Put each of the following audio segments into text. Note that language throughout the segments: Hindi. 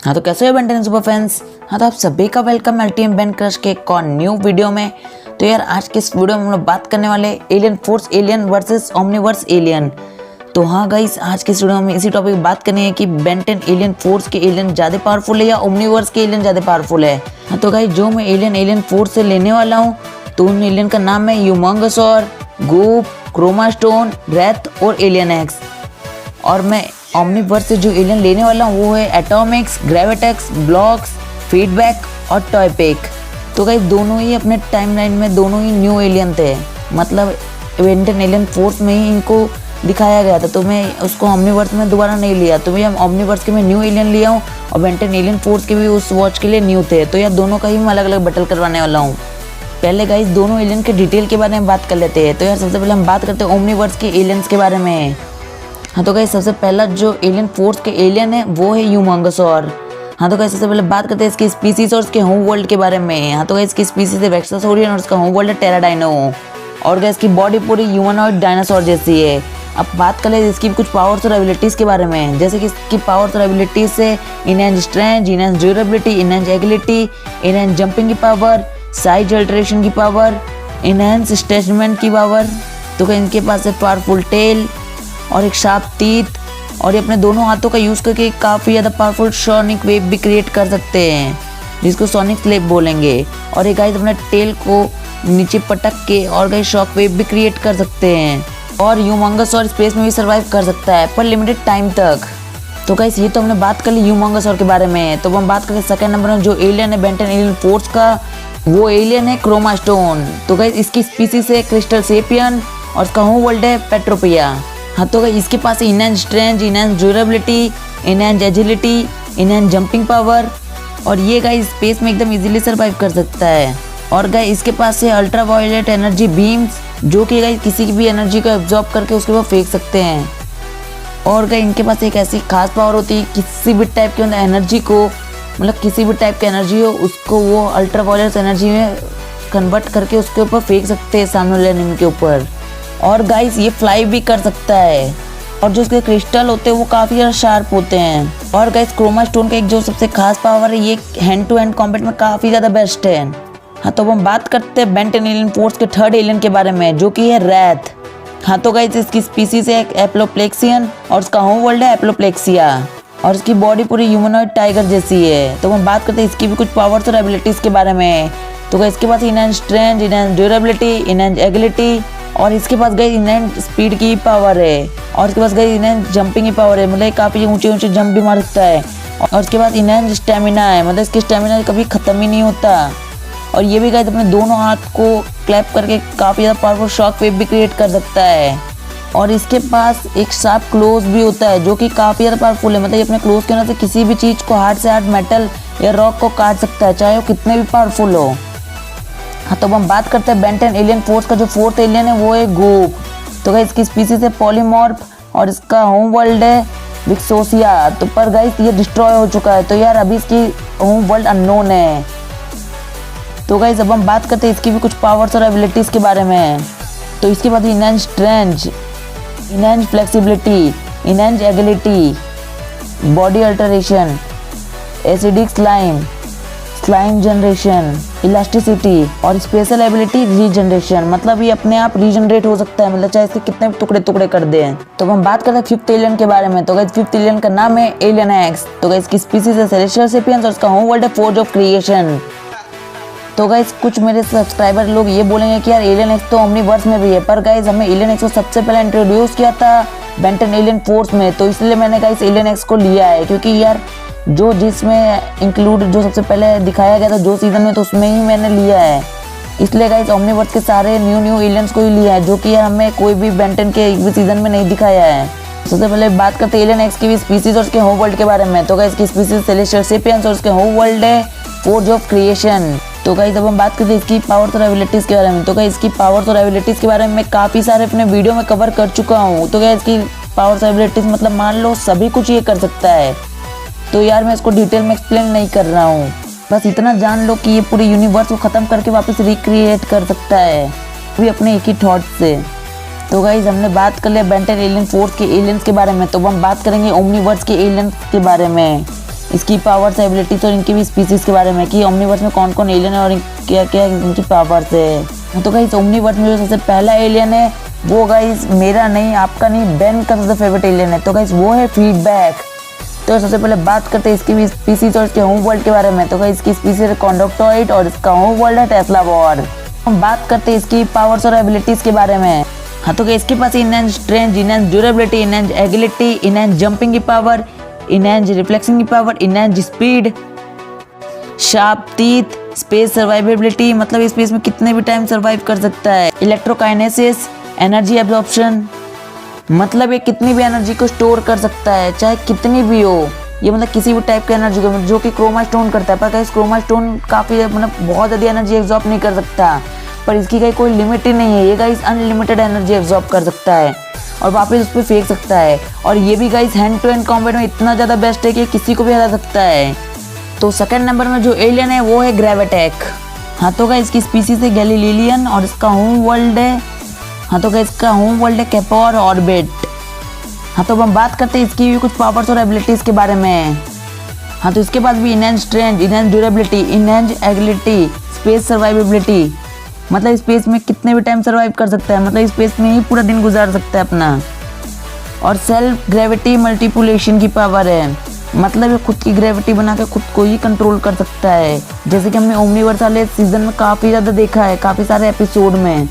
हाँ तो कैसे हो बेंटन सुपर फैंस। हाँ तो आप सभी का वेलकम अल्टीमेट बेन क्रश के एक और न्यू वीडियो में। तो यार आज के इस वीडियो में हम लोग बात करने वाले alien force alien versus Omniverse alien. तो हाँ गाइस, आज के इस वीडियो में इसी टॉपिक पर बात करनी है कि बेंटन एलियन फोर्स के एलियन ज़्यादा पावरफुल है या ओमनीवर्स के एलियन ज़्यादा पावरफुल है। हाँ तो गाइस, जो मैं एलियन फोर्स से लेने वाला हूँ तो उन एलियन का नाम है ह्यूमंगसॉर, गूप, क्रोमास्टोन, रेथ और एलियन एक्स। और मैं ओमनीवर्स से जो एलियन लेने वाला हूँ वो है एटॉमिक्स, ग्रेविटेक्स, ब्लॉक्स, फीडबैक और टॉयपेक। तो गाइस दोनों ही अपने टाइमलाइन में दोनों ही न्यू एलियन थे, मतलब बेंटन एलियन फोर्स में ही इनको दिखाया गया था। तो मैं उसको ओमनीवर्स में दोबारा नहीं लिया, तो मैं ओमनीवर्स के मैं न्यू एलियन लिया हूँ और बेंटन एलियन फोर्स के भी उस वॉच के लिए न्यू थे। तो यार दोनों का ही मैं अलग अलग बैटल करवाने वाला हूँ। पहले गाइस दोनों एलियन के डिटेल के बारे में बात कर लेते हैं। तो यार सबसे पहले हम बात करते हैं ओमनीवर्स के एलियंस के बारे में। हाँ तो गाइस सबसे पहला जो एलियन फोर्स के एलियन है वो है ह्यूमंगसॉर। हाँ तो गाइस सबसे पहले बात करते हैं इसकी स्पीसीज और इसके होम वर्ल्ड के बारे में। हाँ तो गाइस इसकी स्पीसीज है वेक्सासोरियन और इसका होम वर्ल्ड है टेराडाइनो। और गाइस इसकी बॉडी पूरी ह्यूमनॉइड डायनासोर जैसी है। अब बात कर ले इसकी कुछ पावर्स और एबिलिटीज़ के बारे में, जैसे कि इसकी पावर्स और एबिलिटीज़ से enhance strength, enhance durability, enhance agility, enhance jumping की पावर, साइज अल्टरेशन की पावर, इनहैंस स्टेटमेंट की पावर। तो क्या इनके पास है पावरफुल टेल और एक शार्प टीथ, और ये अपने दोनों हाथों का यूज़ करके काफ़ी ज़्यादा पावरफुल सोनिक वेव भी क्रिएट कर सकते हैं, जिसको सोनिक स्लेप बोलेंगे। और ये गाइस अपने टेल को नीचे पटक के और गाइस शॉक वेव भी क्रिएट कर सकते हैं। और ह्यूमंगसॉर स्पेस में भी सर्वाइव कर सकता है पर लिमिटेड टाइम तक। तो गाइस ये तो हमने बात कर ली ह्यूमंगसॉर के बारे में। तो हम बात करें सेकंड नंबर में जो एलियन है बेंटन एलियन फोर्स का, वो एलियन है क्रोमास्टोन। तो गाइस इसकी स्पीसीज है क्रिस्टल सेपियन और इसका होम वर्ल्ड है पेट्रोपिया। हाँ तो गाइस इसके पास enhance strength, enhance durability, enhance agility, enhance jumping power, और ये गाइस स्पेस में एकदम इजीली सर्वाइव कर सकता है। और गाइस इसके पास है अल्ट्रा वायलेट एनर्जी बीम्स, जो कि गाइस किसी की भी एनर्जी को एब्जॉर्ब करके उसके ऊपर फेंक सकते हैं। और गाइस इनके पास एक ऐसी खास पावर होती है, किसी भी टाइप के एनर्जी को, मतलब किसी भी टाइप की एनर्जी हो उसको वो अल्ट्रा वायलेट एनर्जी में कन्वर्ट करके उसके ऊपर फेंक सकते हैं सामने वाले एनिमी के ऊपर। और गाइस ये फ्लाई भी कर सकता है, और जो उसके क्रिस्टल होते हैं वो काफ़ी ज़्यादा शार्प होते हैं। और गाइस क्रोमास्टोन का एक जो सबसे खास पावर है, ये हैंड टू हैंड कॉम्बैट में काफ़ी ज़्यादा बेस्ट है। हाँ तो अब हम बात करते हैं बेंटन एलियन फोर्स के थर्ड एलियन के बारे में, जो कि है रेथ। हाँ तो गाइस इसकी स्पीसीज है एप्लोप्लेक्सियन और उसका होम वर्ल्ड है एप्लोप्लेक्सिया, और इसकी बॉडी पूरी ह्यूमनॉइड टाइगर जैसी है। तो हम बात करते हैं इसकी भी कुछ पावर्स और एबिलिटीज़ के बारे में। तो गाइस इसके पास enhance strength, enhance durability, enhance agility, और इसके पास गई इनहैंस स्पीड की पावर है, और इसके पास गई इनहैंस जंपिंग की पावर है, मतलब काफ़ी ऊंचे ऊंचे जंप भी मार सकता है। और इसके पास इनहैंस स्टेमिना है, मतलब इसकी स्टेमिना कभी ख़त्म ही नहीं होता। और ये भी गाइस अपने दोनों हाथ को क्लैप करके काफ़ी ज़्यादा पावरफुल शॉक वेव भी क्रिएट कर सकता है। और इसके पास एक शार्प क्लोज भी होता है, जो कि काफ़ी ज़्यादा पावरफुल है, मतलब ये अपने क्लोज के अंदर से किसी भी चीज़ को हार्ड से हार्ड मेटल या रॉक को काट सकता है, चाहे वो कितने भी पावरफुल हो। हाँ तो अब हम बात करते हैं बेंटन एलियन फोर्स का जो फोर्थ एलियन है वो है गूप। तो गाइस इसकी स्पीसीज है पॉलीमॉर्फ और इसका होम वर्ल्ड है विक्सोसिया। तो पर गाइस ये डिस्ट्रॉय हो चुका है, तो यार अभी इसकी होम वर्ल्ड अननोन है। तो गाइस अब हम बात करते हैं इसकी भी कुछ पावर्स और एबिलिटीज़ के बारे में। तो इसके बाद enhance strength, enhance flexibility, enhance agility, body alteration, acidic slime, slime generation, elasticity, और स्पेशल एबिलिटी रीजनरेशन, मतलब ये अपने आप रीजनरेट हो सकता है, मतलब चाहे इसके कितने भी टुकड़े टुकड़े कर दें। तो हम बात करते हैं फिफ्थ एलियन के बारे में। तो गाइस फिफ्थ एलियन का नाम है एलियन एक्स। तो गाइस इसकी स्पीसीज है सेलेस्टियल सेपियंस और इसका होम वर्ल्ड है फोर्ज ऑफ क्रिएशन। तो गाइस कुछ मेरे सब्सक्राइबर लोग ये बोलेंगे कि यार एलियन एक्स तो ओमनीवर्स में भी है, पर गाइस हमें एलियन एक्स को सबसे पहले इंट्रोड्यूस किया था बेंटन एलियन फोर्स में, तो इसलिए मैंने गाइस एलियन एक्स को लिया है, क्योंकि यार जो जिसमें इंक्लूड जो सबसे पहले दिखाया गया था जो सीजन में, तो उसमें ही मैंने लिया है। इसलिए गाइस ओमनीवर्स के सारे न्यू एलियंस को ही लिया है, जो कि यार हमें कोई भी बेंटन के एक भी सीजन में नहीं दिखाया है। सबसे पहले बात करते हैं एलियन एक्स की भी स्पीसीज और उसके होम वर्ल्ड के बारे में। तो गाइस इसकी स्पीसीज सेलेस्टियल सेपियंस और उसके होम वर्ल्ड है फोर्ज ऑफ क्रिएशन। तो गाइस अब हम बात करते हैं इसकी पावर्स और एबिलिटीज़ के बारे में। तो गाइस इसकी पावर्स और एबिलिटीज़ के बारे में मैं काफ़ी सारे अपने वीडियो में कवर कर चुका हूँ। तो गाइस इसकी पावर्स और एबिलिटीज़ मतलब मान लो सभी कुछ ये कर सकता है, तो यार मैं इसको डिटेल में एक्सप्लेन नहीं कर रहा हूँ, बस इतना जान लो कि ये पूरे यूनिवर्स को ख़त्म करके वापस रिक्रिएट कर सकता है, भी अपने एक ही थॉट से। तो गाइज हमने बात कर लिया बेंटन एलियन फोर्स के एलियंस के बारे में, तो हम बात करेंगे ओमनीवर्स के एलियंस के बारे में। इसकी पावर्स, एबिलिटीज और इनकी भी स्पीसीज के बारे में कि ओमनीवर्स में कौन कौन एलियन है और क्या क्या इनकी पावर्स है। तो गाइस ओमनीवर्स में जो सबसे पहला एलियन है वो गाइस मेरा नहीं, आपका नहीं, बेन का सबसे फेवरेट एलियन है। तो गाइस वो है फीडबैक। तो सबसे पहले बात करते हैं इसकी भी स्पीसीज और इसके होम वर्ल्ड के बारे में। तो गाइस इसकी स्पीसीज है कॉन्डक्टॉइड और इसका होम वर्ल्ड है टेस्ला बॉर। हम बात करते हैं इसकी पावर्स और एबिलिटीज के बारे में। हाँ तो इसके पास enhance strength, enhance durability, enhance agility, enhance jumping की पावर, इनहेंस रिफ्लेक्सिंग की power, enhance speed, sharp teeth, space survivability, मतलब स्पेस में कितने भी टाइम सर्वाइव कर सकता है, इलेक्ट्रोकाइनेसिस, एनर्जी एब्जॉर्प्शन, मतलब ये कितनी भी एनर्जी को स्टोर कर सकता है चाहे कितनी भी हो, ये मतलब किसी भी टाइप की एनर्जी को, जो कि क्रोमा स्टोन करता है। पर इस क्रोमा स्टोन काफ़ी मतलब बहुत ज़्यादा एनर्जी एब्जॉर्ब नहीं कर सकता, पर इसकी कहीं कोई लिमिट ही नहीं है। ये गाइस अनलिमिटेड एनर्जी एब्जॉर्ब कर सकता है और वापस उस पर फेंक सकता है। और ये भी guys hand to hand combat में इतना ज़्यादा बेस्ट है कि किसी को भी हरा सकता है। तो सेकंड नंबर में जो एलियन है वो है ग्रेविटेक। हाँ तो गाइस इसकी स्पीसीज है गैलीलियन और इसका होम वर्ल्ड है, हाँ तो गाइस इसका होम वर्ल्ड है कैपोर ऑर्बिट। हाँ तो हम बात करते हैं इसकी भी कुछ पावर्स और एबिलिटीज़ के बारे में। हाँ तो इसके पास भी enhance strength, enhance durability, enhance agility, space survivability, मतलब स्पेस में कितने भी टाइम सर्वाइव कर सकता है, मतलब स्पेस में ही पूरा दिन गुजार सकता है अपना। और सेल्फ ग्रेविटी मल्टीपुलेशन की पावर है, मतलब ये खुद की ग्रेविटी बना के खुद को ही कंट्रोल कर सकता है, जैसे कि हमने ओमनीवर्स वाले सीजन में काफ़ी ज़्यादा देखा है, काफ़ी सारे एपिसोड में।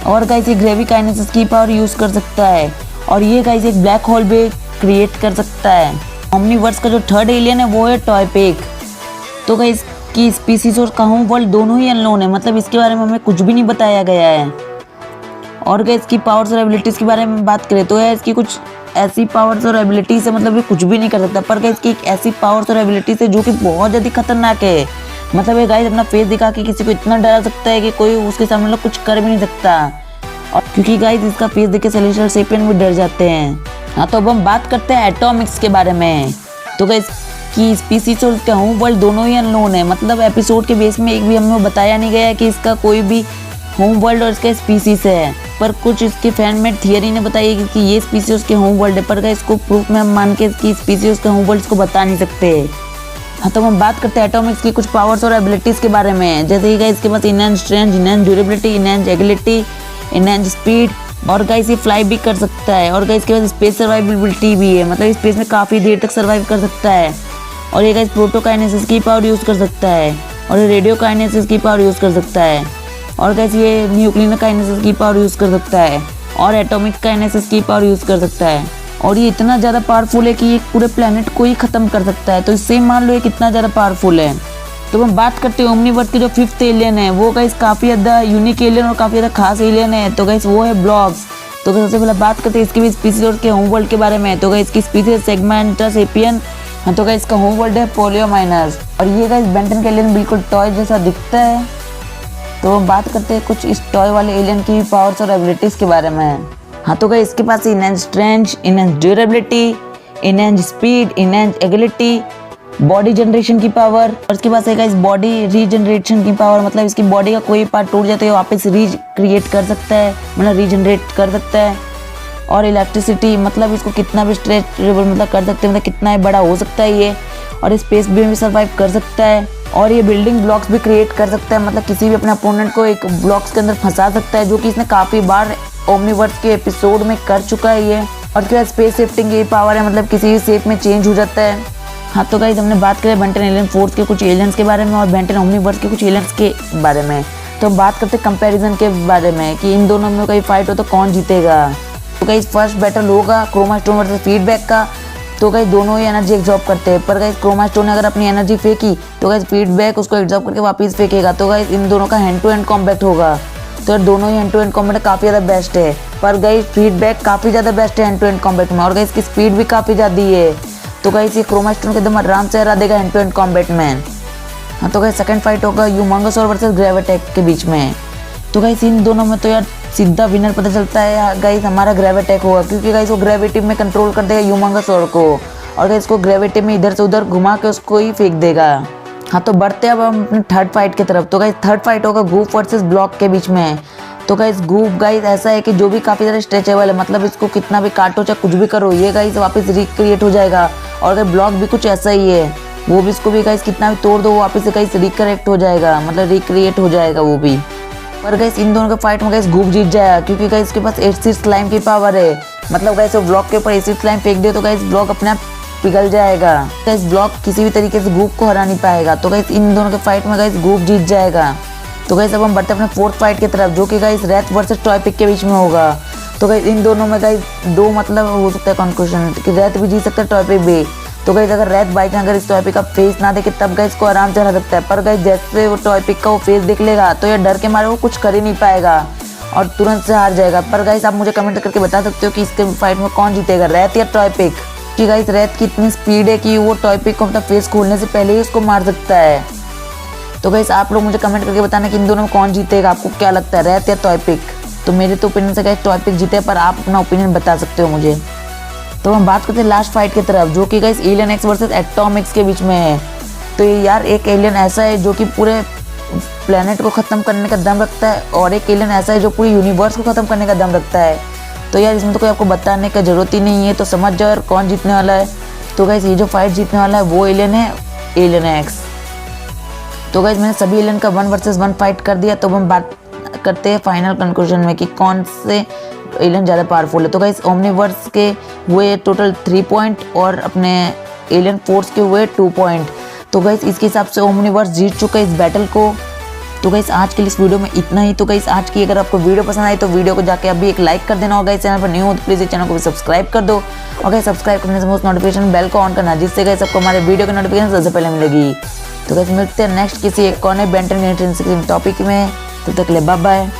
और गाइस ये ग्रेविकाइनेसिस की पावर यूज़ कर सकता है और ये गाइस एक ब्लैक होल भी क्रिएट कर सकता है। ओमनीवर्स का जो थर्ड एलियन है वो है टॉयपेक। तो गाइस की स्पीसीज और का होम वर्ल्ड दोनों ही अननोन है, मतलब इसके बारे में हमें कुछ भी नहीं बताया गया है। और गाइस इसकी पावर्स और एबिलिटीज़ के बारे में बात करें तो है इसकी कुछ ऐसी पावर्स और एबिलिटीज़ है, मतलब ये कुछ भी नहीं कर सकता, पर गाइस इसकी एक ऐसी पावर्स और एबिलिटीज़ है जो कि बहुत ज़्यादा खतरनाक है। मतलब ये गाइस अपना फेस दिखा के किसी को इतना डरा सकता है कि कोई उसके सामने लोग कुछ कर भी नहीं सकता। और क्योंकि गाइस इसका फेस देख के सेलेस्टियल सेपियन भी डर जाते हैं। हाँ तो अब हम बात करते हैं एटॉमिक्स के बारे में। तो गाइस की स्पीसीज और इसका होम वर्ल्ड दोनों ही अननोन है, मतलब एपिसोड के बेस में एक भी हमें बताया नहीं गया कि इसका कोई भी होम वर्ल्ड और इसका स्पीसीज है, पर कुछ इसके फैन मेड थियरी ने बताई कि ये स्पीसीज उसके होम वर्ल्ड है, पर इसको प्रूफ में हम मान के इसकी स्पीसीज उसके होम वर्ल्ड को बता नहीं सकते। हाँ तो हम बात करते हैं एटॉमिक्स की कुछ पावर्स और एबिलिटीज़ के बारे में, जैसे कि इसके पास enhance strength, enhance durability, enhance agility, enhance speed, और गाइस ये फ्लाई भी कर सकता है। और गाइस इसके पास स्पेस सर्वाइवेबिलिटी भी है, मतलब स्पेस में काफ़ी देर तक सर्वाइव कर सकता है। और ये गाइस प्रोटोकाइनेसिस की पावर यूज़ कर सकता है और ये रेडियोकाइनेसिस की पावर यूज़ कर सकता है। और गाइस ये न्यूक्लियोकाइनेसिस की पावर यूज़ कर सकता है और एटॉमिक काइनेसिस की पावर यूज़ कर सकता है। और ये इतना ज़्यादा पावरफुल है कि ये पूरे प्लेनेट को ही ख़त्म कर सकता है। तो इससे मान लो ये कितना ज़्यादा पावरफुल है। तो हम बात करते हैं ओमनीवर्स के जो फिफ्थ एलियन है वो गाइस काफ़ी ज़्यादा यूनिक एलियन और काफ़ी ज़्यादा खास एलियन है। तो गाइस वो है ब्लॉक्स। तो सबसे पहले बात करते हैं इसकी भी स्पीसीज और इसके होम वर्ल्ड के बारे में। तो गाइस इसकी स्पीसीज सेगमेंटस एपियन, हाँ तो गाइस इसका होम वर्ल्ड है पोलियोमाइनस। और ये गाइस बेंटन के एलियन बिल्कुल टॉय जैसा दिखता है। तो हम बात करते हैं कुछ इस टॉय वाले एलियन की पावर्स और एबिलिटीज़ के बारे में। हाँ तो गाइस इसके पास enhance strength, enhance durability, enhance speed, enhance agility, body generation की पावर, और इसके पास है गाइस बॉडी रीजनरेशन की पावर, मतलब इसकी बॉडी का कोई पार्ट टूट जाता है वापस रीक्रिएट कर सकता है, मतलब रीजनरेट कर सकता है। और इलेक्ट्रिसिटी, मतलब इसको कितना भी स्ट्रेचेबल मतलब कर सकते हैं, मतलब कितना बड़ा हो सकता है ये। और स्पेस भी सर्वाइव कर सकता है। और ये बिल्डिंग ब्लॉक्स भी क्रिएट कर सकता है, मतलब किसी भी अपने अपोनेंट को एक ब्लॉक्स के अंदर फंसा सकता है, जो कि इसने काफ़ी बार ओमनीवर्स के एपिसोड में कर चुका है ये। और इसके बाद स्पेस शिफ्टिंग की पावर है, मतलब किसी भी शेप में चेंज हो जाता है। हाँ तो गाइस हमने बात करें बेंटन एलियन फोर्स के कुछ एलियंस के बारे में और बेंटन ओमनीवर्स के कुछ एलियंस के बारे में। तो हम बात करते हैं कंपैरिजन के बारे में कि इन दोनों में कोई फाइट हो तो कौन जीतेगा। तो गाइस फर्स्ट बैटल होगा क्रोमा स्टोन वर्सेस फीडबैक का। तो गाइस दोनों ही एनर्जी एब्जॉर्ब करते हैं, पर गाइस क्रोमा स्टोन ने अगर अपनी एनर्जी फेंकी तो गाइस फीडबैक उसको एब्जॉर्ब करके वापस फेंकेगा। तो गाइस इन दोनों का हैंड टू हैंड कॉम्बैट होगा। तो दोनों ही हैंड टू हैंड कॉम्बैट काफ़ी ज़्यादा बेस्ट है, पर गाइस फीडबैक काफ़ी ज़्यादा बेस्ट है हैंड टू हैंड कॉम्बैट में। और गाइस इसकी स्पीड भी काफ़ी ज़्यादा है। तो गाइस ये क्रोमा स्टोन को एकदम आराम से हरा देगा हैंड टू हैंड कॉम्बैट में। हाँ तो गाइस सेकंड फाइट होगा ह्यूमंगोसॉर वर्सेस ग्रेविटेक के बीच में। तो गाइस इन दोनों में तो यार सीधा विनर पता चलता है गाइस हमारा ग्रेविटेक होगा, क्योंकि गाइस वो ग्रेविटी में कंट्रोल कर देगा ह्यूमंगोसॉर को और गाइस इसको ग्रेविटी में इधर से उधर घुमा के उसको ही फेंक देगा। हाँ तो बढ़ते हैं अब हम अपने थर्ड फाइट की तरफ। तो गाइस थर्ड फाइट होगा गूफ वर्सेस ब्लॉक के बीच में। तो गाइस गूफ गाइस ऐसा है कि जो भी काफ़ी ज़्यादा स्ट्रेचेबल है, मतलब इसको कितना भी काटो चाहे कुछ भी करो ये गाइस वापस रिक्रिएट हो जाएगा। और गाइस ब्लॉक भी कुछ ऐसा ही है, वो भी इसको भी गाइस कितना भी तोड़ दो, वो वापस से गाइस रिकरेक्ट हो जाएगा, मतलब रिक्रिएट हो जाएगा वो भी। पर गाइस इन दोनों के फाइट में गाइस गूप जीत जाएगा, क्योंकि गाइस इसके पास एसिड स्लाइम की पावर है। मतलब गाइस वो ब्लॉक के ऊपर एसिड स्लाइम फेंक दे तो गाइस ब्लॉक अपने आप पिघल जाएगा। गाइस ब्लॉक किसी भी तरीके से गूप को हरा नहीं पाएगा। तो गाइस इन दोनों के फाइट में गाइस गूप जीत जाएगा। तो गाइस अब हम बढ़ते हैं अपने फोर्थ फाइट की तरफ, जो कि गाइस रैथ वर्सेस टॉय पिक के बीच में होगा। तो गाइस इन दोनों में गाइस दो मतलब हो सकता है कंक्लूजन कि रैथ भी जीत सकता है, टॉय पिक भी। तो गाइस अगर रैथ बाई चांस अगर इस टॉय पिक का फेस ना देखे तब गाइस को आराम से हरा सकता है। पर गाइस जैसे वो टॉय पिक का वो फेस देख लेगा तो ये डर के मारे वो कुछ कर ही नहीं पाएगा और तुरंत से हार जाएगा। पर गाइस आप मुझे कमेंट करके बता सकते हो कि इसके फाइट में कौन जीतेगा, रैथ या टॉय पिक। कि गाइस रैथ की इतनी स्पीड है कि वो टॉय पिक को अपना फेस खोलने से पहले ही उसको मार सकता है। तो गाइस आप लोग मुझे कमेंट करके बताना कि इन दोनों में कौन जीतेगा, आपको क्या लगता है, रैथ या टॉय पिक। तो मेरे तो ओपिनियन से गाइस टॉय पिक जीते, पर आप अपना ओपिनियन बता सकते हो मुझे। तो हम बात करते हैं लास्ट फाइट की तरफ, जो कि guys alien x versus atom x के बीच में है। तो ये यार एक एलियन ऐसा है जो कि पूरे प्लेनेट को ख़त्म करने का दम रखता है, और एक एलियन ऐसा है जो पूरे यूनिवर्स को ख़त्म करने का दम रखता है। तो यार इसमें तो कोई आपको बताने का ज़रूरत ही नहीं है, तो समझ जाओ कौन जीतने वाला है। तो गाइस ये जो फाइट जीतने वाला है वो एलियन है, एलियन एक्स। तो गाइस मैंने सभी एलियन का 1 वर्सेस 1 फाइट कर दिया। तो हम बात करते हैं फाइनल कंक्लूजन में कि कौन से एलियन ज़्यादा पावरफुल है। तो गाइस ओमनीवर्स के हुए टोटल 3 पॉइंट और अपने एलियन फोर्स के हुए 2 पॉइंट। तो गाइस इसके हिसाब से ओमनीवर्स जीत चुका है इस बैटल को। तो गाइस आज के लिए इस वीडियो में इतना ही। तो गाइस आज की अगर आपको वीडियो पसंद आई तो वीडियो को जाके अभी एक लाइक कर देना, और गाइस चैनल पर न्यू हो तो प्लीज़ इस चैनल को भी सब्सक्राइब कर दो, और गाइस सब्सक्राइब करने से उस नोटिफिकेशन बेल को ऑन करना, जिससे गाइस आपको हमारे वीडियो की नोटिफिकेशन सबसे पहले मिलेगी। तो गाइस मिलते हैं नेक्स्ट किसी एक और नए बेंटन टॉपिक में। तब तक ले बाय बाय।